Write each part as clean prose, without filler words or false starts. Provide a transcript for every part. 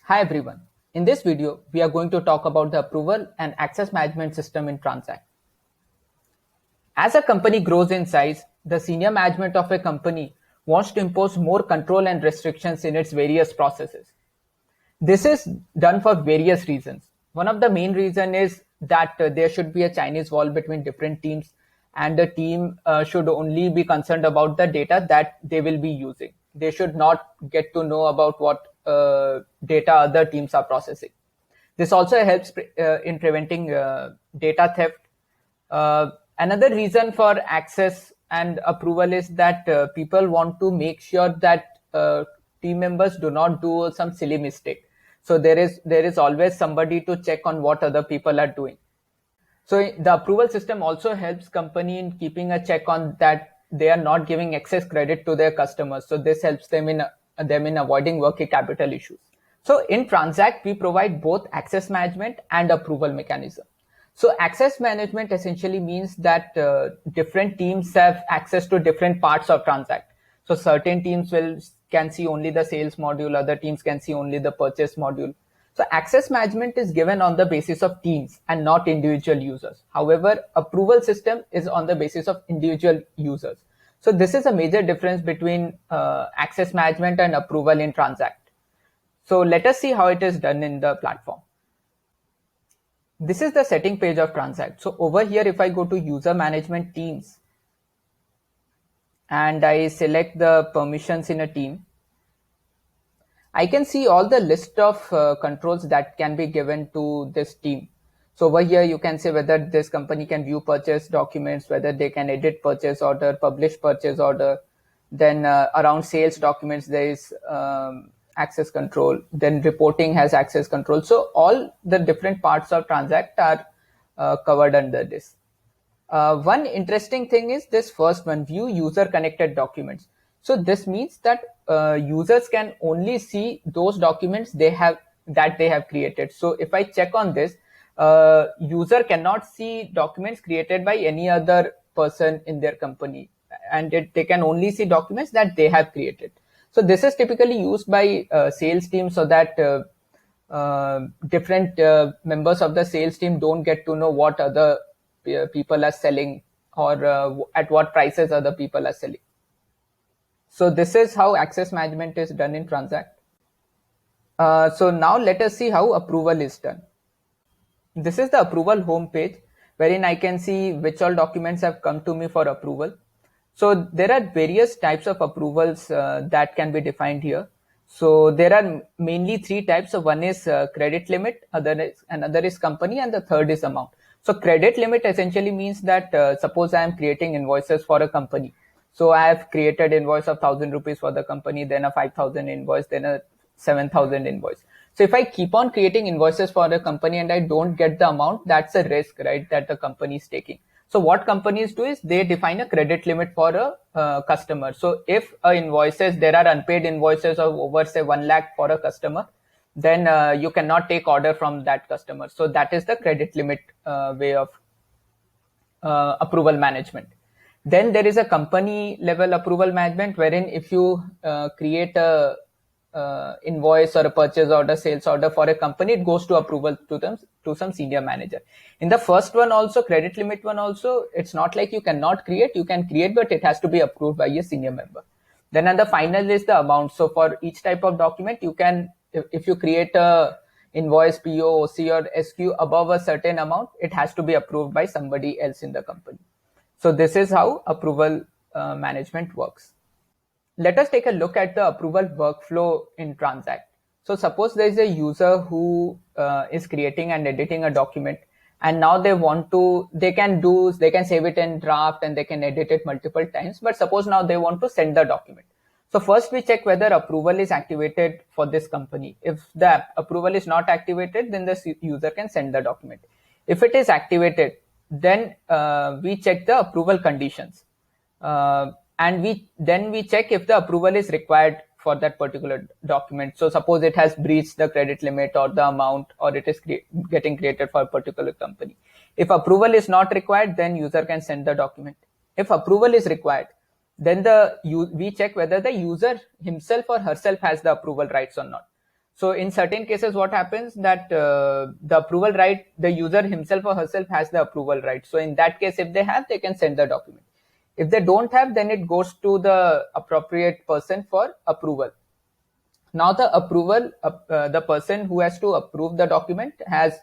Hi everyone. In this video, we are going to talk about the approval and access management system in TranZact. As a company grows in size, the senior management of a company wants to impose more control and restrictions in its various processes. This is done for various reasons. One of the main reasons is that there should be a Chinese wall between different teams, and the team should only be concerned about the data that they will be using. They should not get to know about what data other teams are processing. This also helps in preventing data theft. Another reason for access and approval is that people want to make sure that team members do not do some silly mistake. So there is always somebody to check on what other people are doing. So the approval system also helps company in keeping a check on that they are not giving excess credit to their customers. So this helps them in avoiding working capital issues. So in TranZact, we provide both access management and approval mechanism. So access management essentially means that different teams have access to different parts of TranZact. So certain teams can see only the sales module, other teams can see only the purchase module. So access management is given on the basis of teams and not individual users. However, approval system is on the basis of individual users. So this is a major difference between access management and approval in TranZact. So let us see how it is done in the platform. This is the setting page of TranZact. So over here, if I go to user management teams and I select the permissions in a team, I can see all the list of controls that can be given to this team. So over here, you can say whether this company can view purchase documents, whether they can edit purchase order, publish purchase order. Then around sales documents, there is access control. Then reporting has access control. So all the different parts of TranZact are covered under this. One interesting thing is this first one, view user connected documents. So this means that users can only see those documents they have created. So if I check on this, user cannot see documents created by any other person in their company, and they can only see documents that they have created. So this is typically used by sales teams so that different members of the sales team don't get to know what other people are selling or at what prices other people are selling. So this is how access management is done in TranZact. So now let us see how approval is done. This is the approval homepage wherein I can see which all documents have come to me for approval. So there are various types of approvals that can be defined here. So there are mainly three types. So one is credit limit, another is company, and the third is amount. So credit limit essentially means that suppose I am creating invoices for a company. So I have created invoice of 1,000 rupees for the company, then a 5,000 invoice, then a 7,000 invoice. So if I keep on creating invoices for a company and I don't get the amount, that's a risk, right, that the company is taking. So what companies do is they define a credit limit for a customer. So if there are unpaid invoices of over say 1 lakh for a customer, then you cannot take order from that customer. So that is the credit limit way of approval management. Then there is a company level approval management wherein if you create a invoice or a purchase order, sales order for a company, it goes to approval to some senior manager. In the first one also, credit limit one also, it's not like you cannot create, you can create, but it has to be approved by a senior member. Then on the final is the amount. So for each type of document, you can, if you create a invoice, PO, OC or SQ above a certain amount, it has to be approved by somebody else in the company. So this is how approval management works. Let us take a look at the approval workflow in TranZact. So suppose there is a user who is creating and editing a document, and now they can save it in draft and they can edit it multiple times. But suppose now they want to send the document. So first we check whether approval is activated for this company. If the approval is not activated, then the user can send the document. If it is activated, then we check the approval conditions. And we check if the approval is required for that particular document. So suppose it has breached the credit limit or the amount, or it is getting created for a particular company. If approval is not required, then user can send the document. If approval is required, then we check whether the user himself or herself has the approval rights or not. So in certain cases, what happens that the approval right, the user himself or herself has the approval right. So in that case, if they have, they can send the document. If they don't have, then it goes to the appropriate person for approval. Now the person who has to approve the document has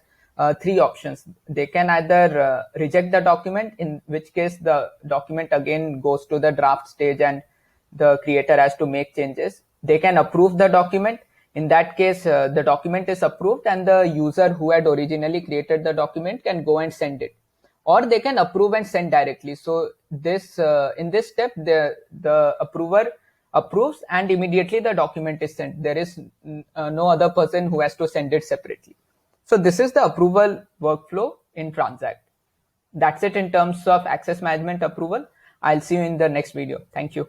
three options. They can either reject the document, in which case the document again goes to the draft stage and the creator has to make changes. They can approve the document. In that case, the document is approved and the user who had originally created the document can go and send it, or they can approve and send directly. So this in this step, the approver approves and immediately the document is sent. There is no other person who has to send it separately. So this is the approval workflow in TranZact. That's it in terms of access management approval. I'll see you in the next video. Thank you.